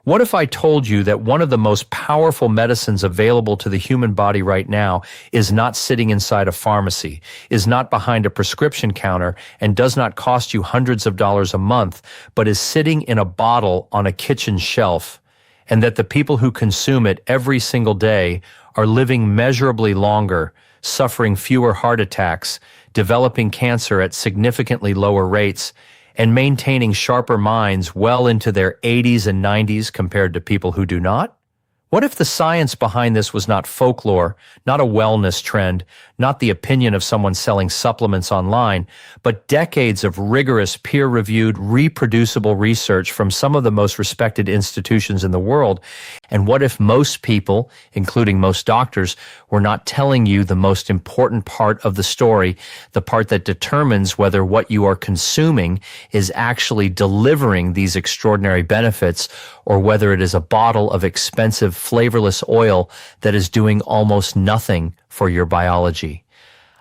What if I told you that one of the most powerful medicines available to the human body right now is not sitting inside a pharmacy, is not behind a prescription counter, and does not cost you hundreds of dollars a month, but is sitting in a bottle on a kitchen shelf, and that the people who consume it every single day are living measurably longer, suffering fewer heart attacks, developing cancer at significantly lower rates, and maintaining sharper minds well into their 80s and 90s compared to people who do not? What if the science behind this was not folklore, not a wellness trend, not the opinion of someone selling supplements online, but decades of rigorous, peer-reviewed, reproducible research from some of the most respected institutions in the world? And what if most people, including most doctors, were not telling you the most important part of the story, the part that determines whether what you are consuming is actually delivering these extraordinary benefits, or whether it is a bottle of expensive, flavorless oil that is doing almost nothing for your biology?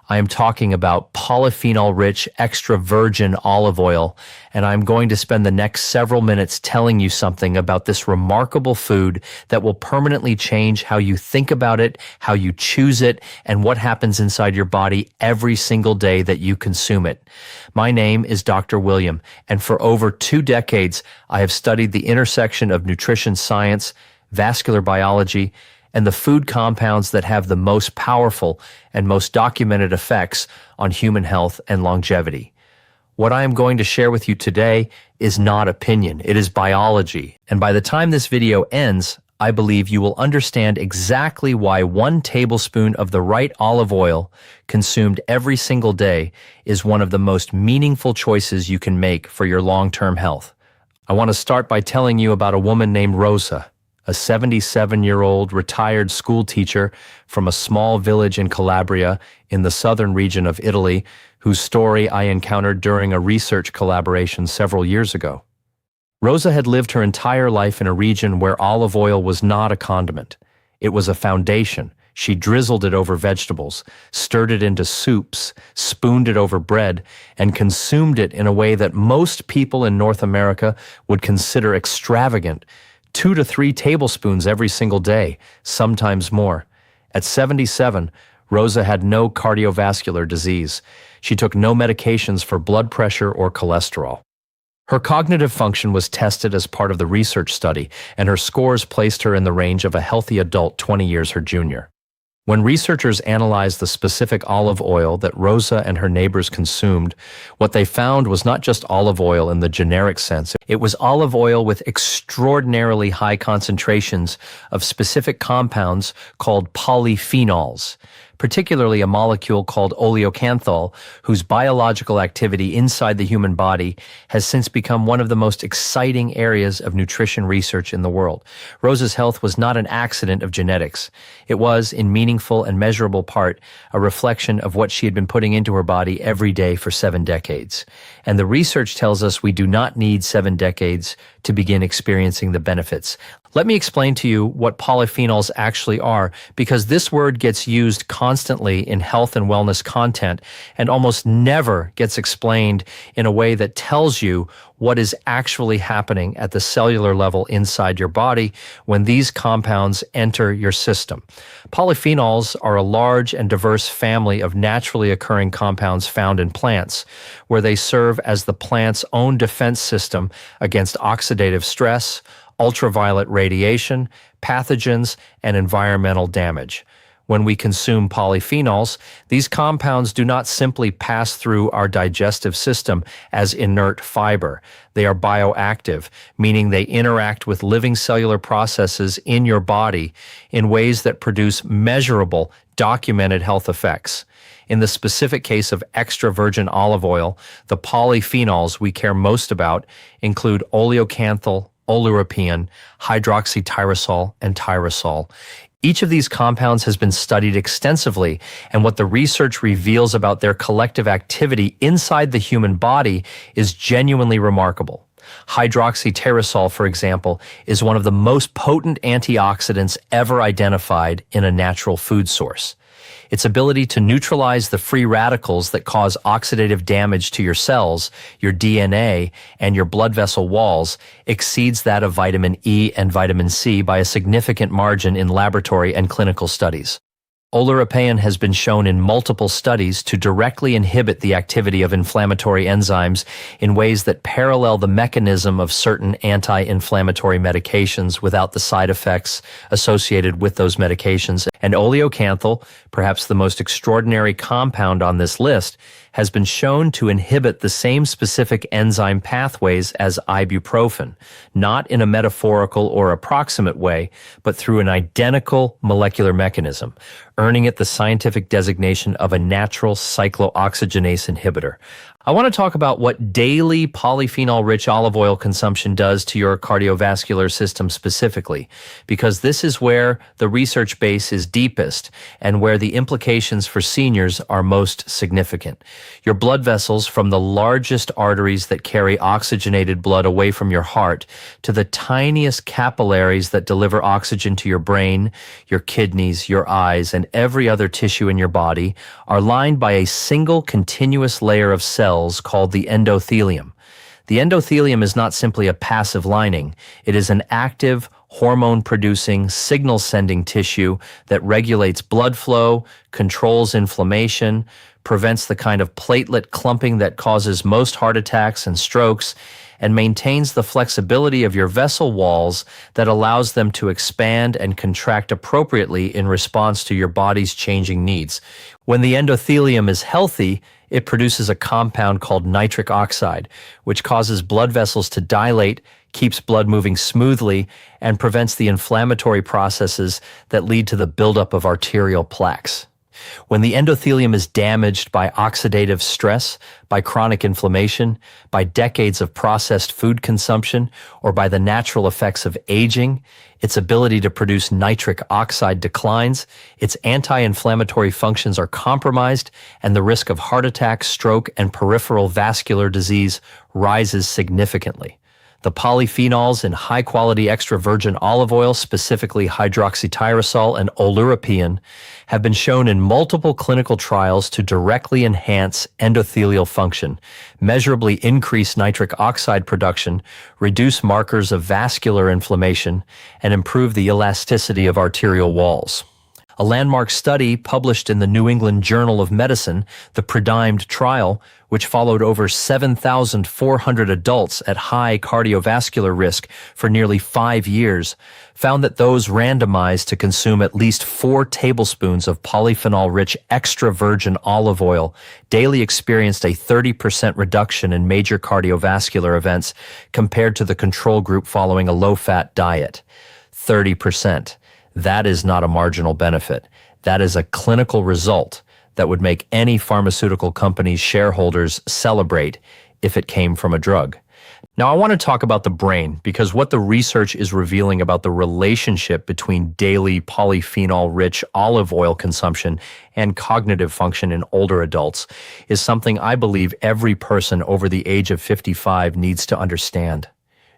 I am talking about polyphenol-rich extra virgin olive oil, and I'm going to spend the next several minutes telling you something about this remarkable food that will permanently change how you think about it, how you choose it, and what happens inside your body every single day that you consume it. My name is Dr. William, and for over 2 decades, I have studied the intersection of nutrition science, vascular biology, and the food compounds that have the most powerful and most documented effects on human health and longevity. What I am going to share with you today is not opinion, it is biology. And by the time this video ends, I believe you will understand exactly why 1 tablespoon of the right olive oil consumed every single day is one of the most meaningful choices you can make for your long-term health. I want to start by telling you about a woman named Rosa, a 77-year-old retired school teacher from a small village in Calabria in the southern region of Italy, whose story I encountered during a research collaboration several years ago. Rosa had lived her entire life in a region where olive oil was not a condiment. It was a foundation. She drizzled it over vegetables, stirred it into soups, spooned it over bread, and consumed it in a way that most people in North America would consider extravagant, 2 to 3 tablespoons every single day, sometimes more. At 77, Rosa had no cardiovascular disease. She took no medications for blood pressure or cholesterol. Her cognitive function was tested as part of the research study, and her scores placed her in the range of a healthy adult 20 years her junior. When researchers analyzed the specific olive oil that Rosa and her neighbors consumed, what they found was not just olive oil in the generic sense. It was olive oil with extraordinarily high concentrations of specific compounds called polyphenols, particularly a molecule called Oleocanthal, whose biological activity inside the human body has since become one of the most exciting areas of nutrition research in the world. Rosa's health was not an accident of genetics. It was, in meaningful and measurable part, a reflection of what she had been putting into her body every day for 7 decades. And the research tells us we do not need 7 decades to begin experiencing the benefits. Let me explain to you what polyphenols actually are, because this word gets used constantly in health and wellness content and almost never gets explained in a way that tells you what is actually happening at the cellular level inside your body when these compounds enter your system. Polyphenols are a large and diverse family of naturally occurring compounds found in plants, where they serve as the plant's own defense system against oxidative stress, ultraviolet radiation, pathogens, and environmental damage. When we consume polyphenols, these compounds do not simply pass through our digestive system as inert fiber. They are bioactive, meaning they interact with living cellular processes in your body in ways that produce measurable, documented health effects. In the specific case of extra virgin olive oil, the polyphenols we care most about include oleocanthal, oleuropein, hydroxytyrosol, and tyrosol. Each of these compounds has been studied extensively, and what the research reveals about their collective activity inside the human body is genuinely remarkable. Hydroxytyrosol, for example, is one of the most potent antioxidants ever identified in a natural food source. Its ability to neutralize the free radicals that cause oxidative damage to your cells, your DNA, and your blood vessel walls exceeds that of vitamin E and vitamin C by a significant margin in laboratory and clinical studies. Oleuropein has been shown in multiple studies to directly inhibit the activity of inflammatory enzymes in ways that parallel the mechanism of certain anti-inflammatory medications without the side effects associated with those medications. And oleocanthal, perhaps the most extraordinary compound on this list, has been shown to inhibit the same specific enzyme pathways as ibuprofen, not in a metaphorical or approximate way, but through an identical molecular mechanism, earning it the scientific designation of a natural cyclooxygenase inhibitor. I want to talk about what daily polyphenol-rich olive oil consumption does to your cardiovascular system specifically, because this is where the research base is deepest and where the implications for seniors are most significant. Your blood vessels, from the largest arteries that carry oxygenated blood away from your heart to the tiniest capillaries that deliver oxygen to your brain, your kidneys, your eyes, and every other tissue in your body, are lined by a single continuous layer of cells called the endothelium. The endothelium is not simply a passive lining. It is an active, hormone-producing, signal-sending tissue that regulates blood flow, controls inflammation, prevents the kind of platelet clumping that causes most heart attacks and strokes, and maintains the flexibility of your vessel walls that allows them to expand and contract appropriately in response to your body's changing needs. When the endothelium is healthy, it produces a compound called nitric oxide, which causes blood vessels to dilate, keeps blood moving smoothly, and prevents the inflammatory processes that lead to the buildup of arterial plaques. When the endothelium is damaged by oxidative stress, by chronic inflammation, by decades of processed food consumption, or by the natural effects of aging, its ability to produce nitric oxide declines, its anti-inflammatory functions are compromised, and the risk of heart attack, stroke, and peripheral vascular disease rises significantly. The polyphenols in high-quality extra virgin olive oil, specifically hydroxytyrosol and oleuropein, have been shown in multiple clinical trials to directly enhance endothelial function, measurably increase nitric oxide production, reduce markers of vascular inflammation, and improve the elasticity of arterial walls. A landmark study published in the New England Journal of Medicine, the PREDIMED trial, which followed over 7,400 adults at high cardiovascular risk for nearly 5 years, found that those randomized to consume at least 4 tablespoons of polyphenol-rich extra virgin olive oil daily experienced a 30% reduction in major cardiovascular events compared to the control group following a low-fat diet. 30%. That is not a marginal benefit. That is a clinical result that would make any pharmaceutical company's shareholders celebrate if it came from a drug. Now, I want to talk about the brain because what the research is revealing about the relationship between daily polyphenol-rich olive oil consumption and cognitive function in older adults is something I believe every person over the age of 55 needs to understand.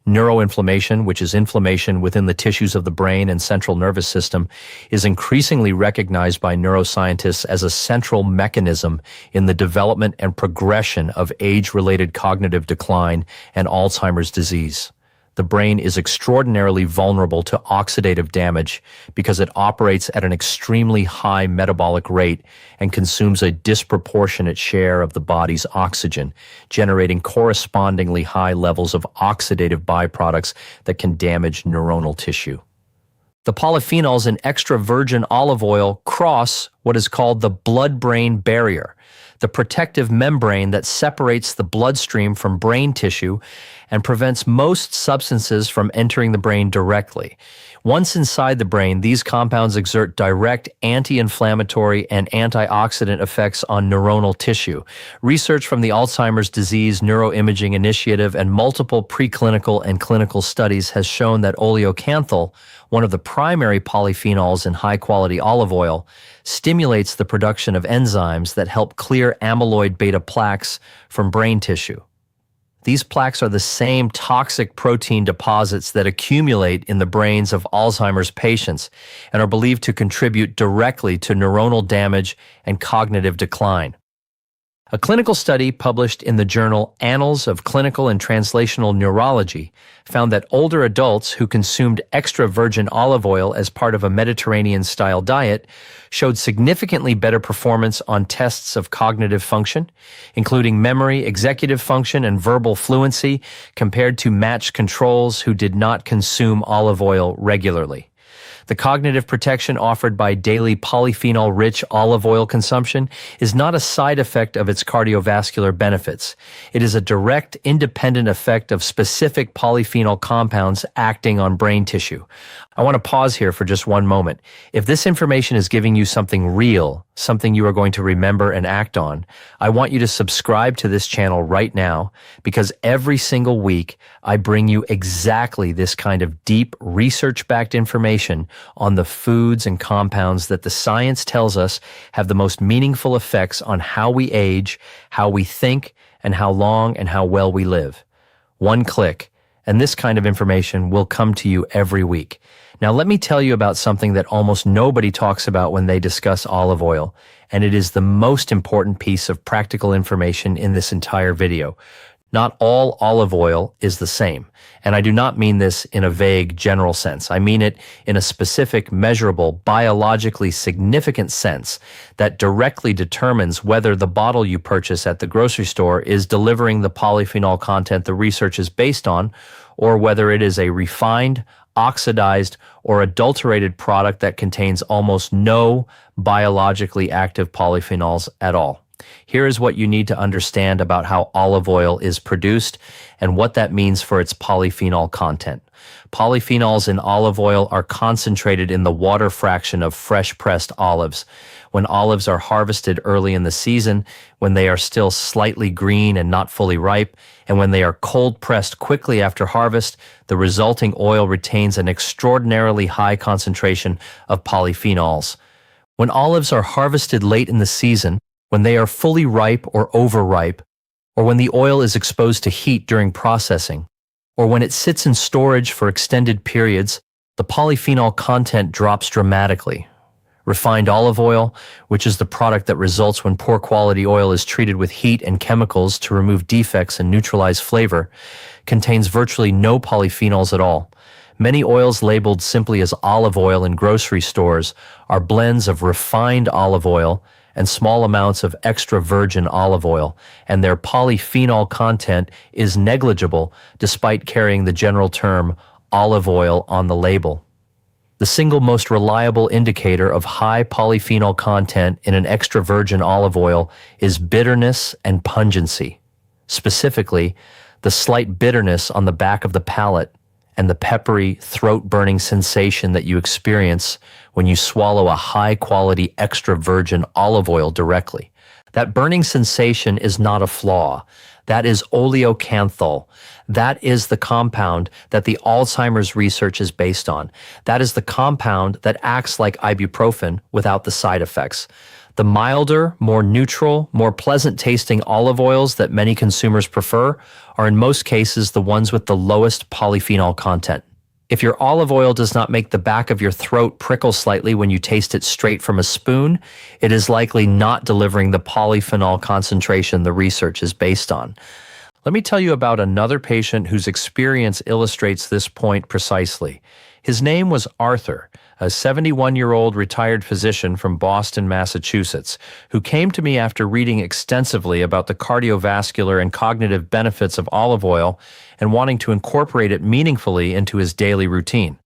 Neuroinflammation, which is inflammation within the tissues of the brain and central nervous system, is increasingly recognized by neuroscientists as a central mechanism in the development and progression of age-related cognitive decline and Alzheimer's disease. The brain is extraordinarily vulnerable to oxidative damage because it operates at an extremely high metabolic rate and consumes a disproportionate share of the body's oxygen, generating correspondingly high levels of oxidative byproducts that can damage neuronal tissue. The polyphenols in extra virgin olive oil cross what is called the blood-brain barrier, the protective membrane that separates the bloodstream from brain tissue and prevents most substances from entering the brain directly. Once inside the brain, these compounds exert direct anti-inflammatory and antioxidant effects on neuronal tissue. Research from the Alzheimer's Disease Neuroimaging Initiative and multiple preclinical and clinical studies has shown that oleocanthal, one of the primary polyphenols in high-quality olive oil, stimulates the production of enzymes that help clear amyloid beta plaques from brain tissue. These plaques are the same toxic protein deposits that accumulate in the brains of Alzheimer's patients and are believed to contribute directly to neuronal damage and cognitive decline. A clinical study published in the journal Annals of Clinical and Translational Neurology found that older adults who consumed extra virgin olive oil as part of a Mediterranean-style diet showed significantly better performance on tests of cognitive function, including memory, executive function, and verbal fluency, compared to matched controls who did not consume olive oil regularly. The cognitive protection offered by daily polyphenol-rich olive oil consumption is not a side effect of its cardiovascular benefits. It is a direct, independent effect of specific polyphenol compounds acting on brain tissue. I want to pause here for just one moment. If this information is giving you something real, something you are going to remember and act on, I want you to subscribe to this channel right now, because every single week I bring you exactly this kind of deep, research-backed information on the foods and compounds that the science tells us have the most meaningful effects on how we age, how we think, and how long and how well we live. One click, and this kind of information will come to you every week. Now let me tell you about something that almost nobody talks about when they discuss olive oil, and it is the most important piece of practical information in this entire video. Not all olive oil is the same, and I do not mean this in a vague general sense. I mean it in a specific, measurable, biologically significant sense that directly determines whether the bottle you purchase at the grocery store is delivering the polyphenol content the research is based on, or whether it is a refined, oxidized, or adulterated product that contains almost no biologically active polyphenols at all. Here is what you need to understand about how olive oil is produced and what that means for its polyphenol content. Polyphenols in olive oil are concentrated in the water fraction of fresh-pressed olives. When olives are harvested early in the season, when they are still slightly green and not fully ripe, and when they are cold-pressed quickly after harvest, the resulting oil retains an extraordinarily high concentration of polyphenols. When olives are harvested late in the season, when they are fully ripe or overripe, or when the oil is exposed to heat during processing, or when it sits in storage for extended periods, the polyphenol content drops dramatically. Refined olive oil, which is the product that results when poor quality oil is treated with heat and chemicals to remove defects and neutralize flavor, contains virtually no polyphenols at all. Many oils labeled simply as olive oil in grocery stores are blends of refined olive oil and small amounts of extra virgin olive oil, and their polyphenol content is negligible despite carrying the general term olive oil on the label. The single most reliable indicator of high polyphenol content in an extra virgin olive oil is bitterness and pungency. Specifically, the slight bitterness on the back of the palate and the peppery, throat-burning sensation that you experience when you swallow a high-quality extra virgin olive oil directly. That burning sensation is not a flaw. That is oleocanthal. That is the compound that the Alzheimer's research is based on. That is the compound that acts like ibuprofen without the side effects. The milder, more neutral, more pleasant-tasting olive oils that many consumers prefer are in most cases the ones with the lowest polyphenol content. If your olive oil does not make the back of your throat prickle slightly when you taste it straight from a spoon, it is likely not delivering the polyphenol concentration the research is based on. Let me tell you about another patient whose experience illustrates this point precisely. His name was Arthur, a 71-year-old retired physician from Boston, Massachusetts, who came to me after reading extensively about the cardiovascular and cognitive benefits of olive oil and wanting to incorporate it meaningfully into his daily routine.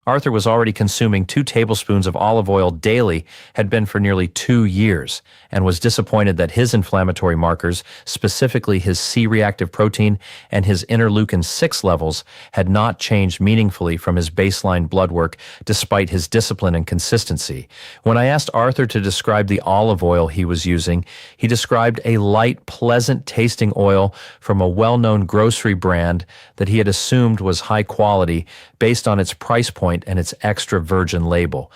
Arthur was already consuming 2 tablespoons of olive oil daily, had been for nearly 2 years, and was disappointed that his inflammatory markers, specifically his C-reactive protein and his interleukin-6 levels, had not changed meaningfully from his baseline blood work despite his discipline and consistency. When I asked Arthur to describe the olive oil he was using, he described a light, pleasant-tasting oil from a well-known grocery brand that he had assumed was high quality based on its price point and its extra virgin label.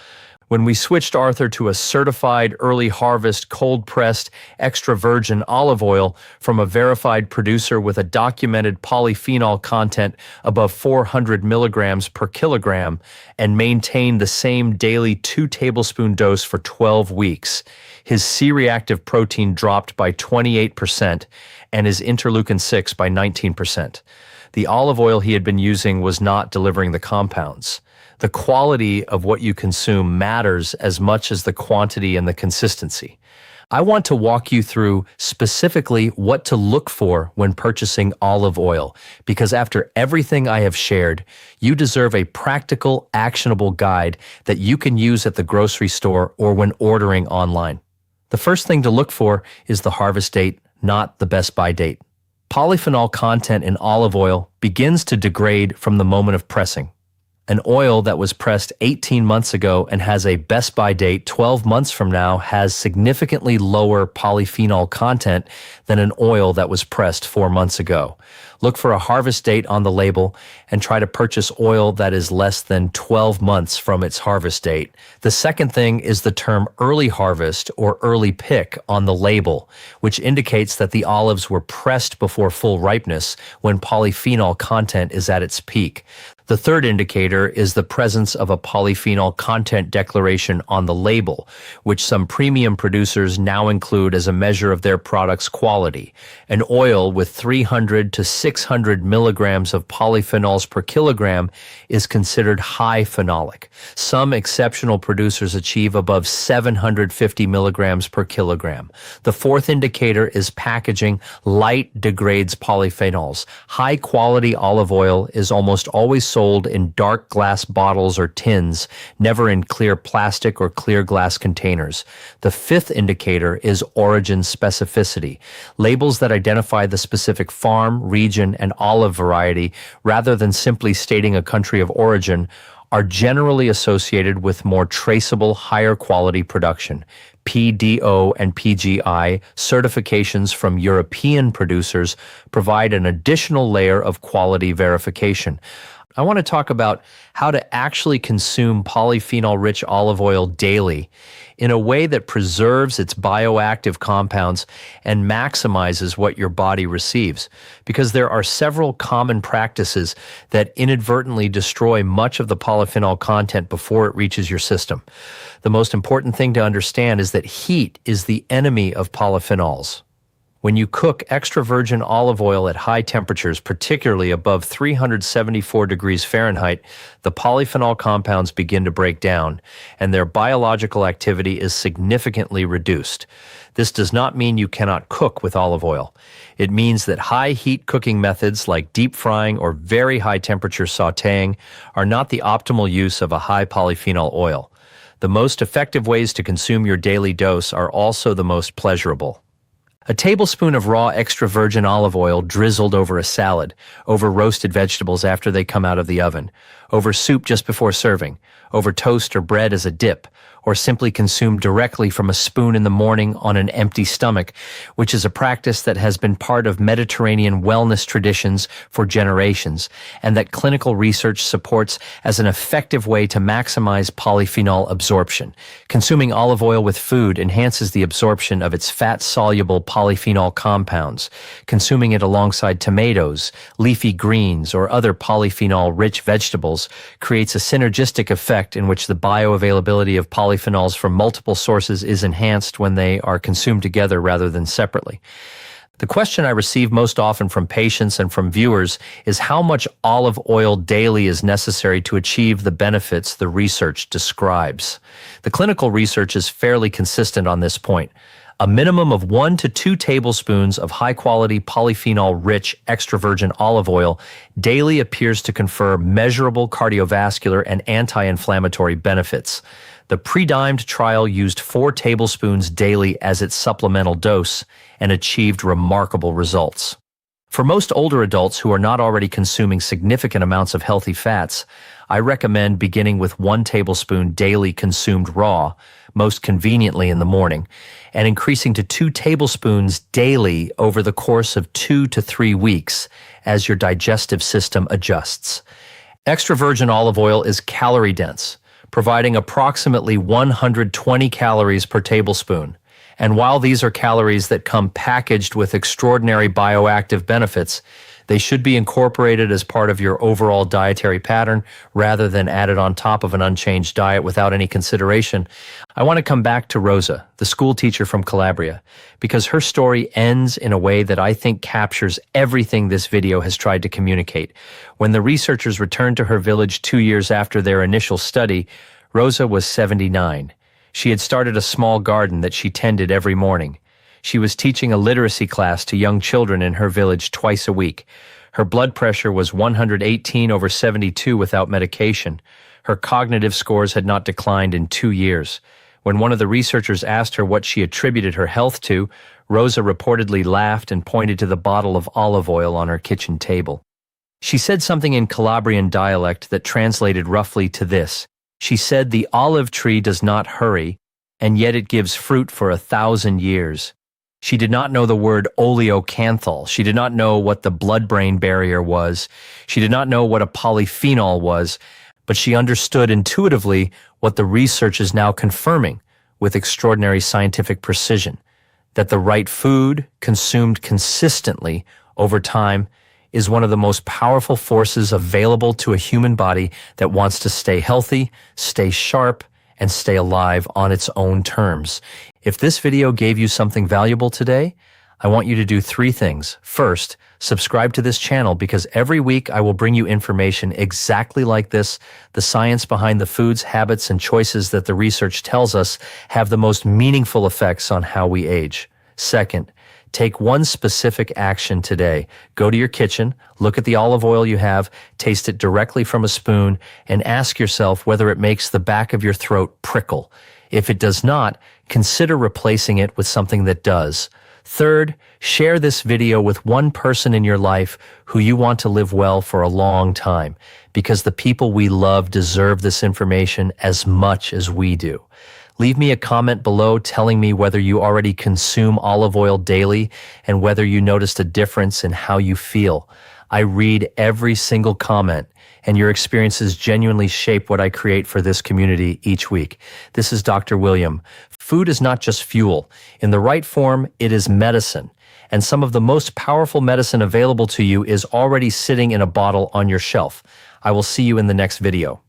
When we switched Arthur to a certified early harvest, cold-pressed, extra virgin olive oil from a verified producer with a documented polyphenol content above 400 milligrams per kilogram and maintained the same daily 2-tablespoon dose for 12 weeks, his C-reactive protein dropped by 28% and his interleukin-6 by 19%. The olive oil he had been using was not delivering the compounds. The quality of what you consume matters as much as the quantity and the consistency. I want to walk you through specifically what to look for when purchasing olive oil, because after everything I have shared, you deserve a practical, actionable guide that you can use at the grocery store or when ordering online. The first thing to look for is the harvest date, not the best by date. Polyphenol content in olive oil begins to degrade from the moment of pressing. An oil that was pressed 18 months ago and has a best by date 12 months from now has significantly lower polyphenol content than an oil that was pressed 4 months ago. Look for a harvest date on the label and try to purchase oil that is less than 12 months from its harvest date. The second thing is the term early harvest or early pick on the label, which indicates that the olives were pressed before full ripeness when polyphenol content is at its peak. The third indicator is the presence of a polyphenol content declaration on the label, which some premium producers now include as a measure of their product's quality. An oil with 300 to 600 milligrams of polyphenols per kilogram is considered high phenolic. Some exceptional producers achieve above 750 milligrams per kilogram. The fourth indicator is packaging. Light degrades polyphenols. High quality olive oil is almost always sold in dark glass bottles or tins, never in clear plastic or clear glass containers. The fifth indicator is origin specificity. Labels that identify the specific farm, region, and olive variety, rather than simply stating a country of origin, are generally associated with more traceable, higher quality production. PDO and PGI certifications from European producers provide an additional layer of quality verification. I want to talk about how to actually consume polyphenol-rich olive oil daily in a way that preserves its bioactive compounds and maximizes what your body receives, because there are several common practices that inadvertently destroy much of the polyphenol content before it reaches your system. The most important thing to understand is that heat is the enemy of polyphenols. When you cook extra virgin olive oil at high temperatures, particularly above 374 degrees Fahrenheit, the polyphenol compounds begin to break down, and their biological activity is significantly reduced. This does not mean you cannot cook with olive oil. It means that high heat cooking methods like deep frying or very high temperature sautéing are not the optimal use of a high polyphenol oil. The most effective ways to consume your daily dose are also the most pleasurable. A tablespoon of raw extra virgin olive oil drizzled over a salad, over roasted vegetables after they come out of the oven, over soup just before serving, over toast or bread as a dip, or simply consumed directly from a spoon in the morning on an empty stomach, which is a practice that has been part of Mediterranean wellness traditions for generations, and that clinical research supports as an effective way to maximize polyphenol absorption. Consuming olive oil with food enhances the absorption of its fat-soluble polyphenol compounds. Consuming it alongside tomatoes, leafy greens, or other polyphenol-rich vegetables creates a synergistic effect in which the bioavailability of polyphenols from multiple sources is enhanced when they are consumed together rather than separately. The question I receive most often from patients and from viewers is how much olive oil daily is necessary to achieve the benefits the research describes. The clinical research is fairly consistent on this point. A minimum of 1 to 2 tablespoons of high-quality polyphenol-rich extra virgin olive oil daily appears to confer measurable cardiovascular and anti-inflammatory benefits. The PREDIMED trial used 4 tablespoons daily as its supplemental dose and achieved remarkable results. For most older adults who are not already consuming significant amounts of healthy fats, I recommend beginning with 1 tablespoon daily consumed raw, most conveniently in the morning, and increasing to 2 tablespoons daily over the course of 2 to 3 weeks as your digestive system adjusts. Extra virgin olive oil is calorie dense, providing approximately 120 calories per tablespoon. And while these are calories that come packaged with extraordinary bioactive benefits, they should be incorporated as part of your overall dietary pattern rather than added on top of an unchanged diet without any consideration. I want to come back to Rosa, the school teacher from Calabria, because her story ends in a way that I think captures everything this video has tried to communicate. When the researchers returned to her village 2 years after their initial study, Rosa was 79. She had started a small garden that she tended every morning. She was teaching a literacy class to young children in her village twice a week. Her blood pressure was 118/72 without medication. Her cognitive scores had not declined in 2 years. When one of the researchers asked her what she attributed her health to, Rosa reportedly laughed and pointed to the bottle of olive oil on her kitchen table. She said something in Calabrian dialect that translated roughly to this. She said the olive tree does not hurry, and yet it gives fruit for 1,000 years. She did not know the word Oleocanthal. She did not know what the blood-brain barrier was. She did not know what a polyphenol was, but she understood intuitively what the research is now confirming with extraordinary scientific precision, that the right food, consumed consistently over time, is one of the most powerful forces available to a human body that wants to stay healthy, stay sharp, and stay alive on its own terms. If this video gave you something valuable today, I want you to do 3 things. First, subscribe to this channel because every week I will bring you information exactly like this. The science behind the foods, habits, and choices that the research tells us have the most meaningful effects on how we age. Second, take one specific action today. Go to your kitchen, look at the olive oil you have, taste it directly from a spoon, and ask yourself whether it makes the back of your throat prickle. If it does not, consider replacing it with something that does. Third, share this video with one person in your life who you want to live well for a long time, because the people we love deserve this information as much as we do. Leave me a comment below telling me whether you already consume olive oil daily and whether you noticed a difference in how you feel. I read every single comment, and your experiences genuinely shape what I create for this community each week. This is Dr. William. Food is not just fuel. In the right form, it is medicine. And some of the most powerful medicine available to you is already sitting in a bottle on your shelf. I will see you in the next video.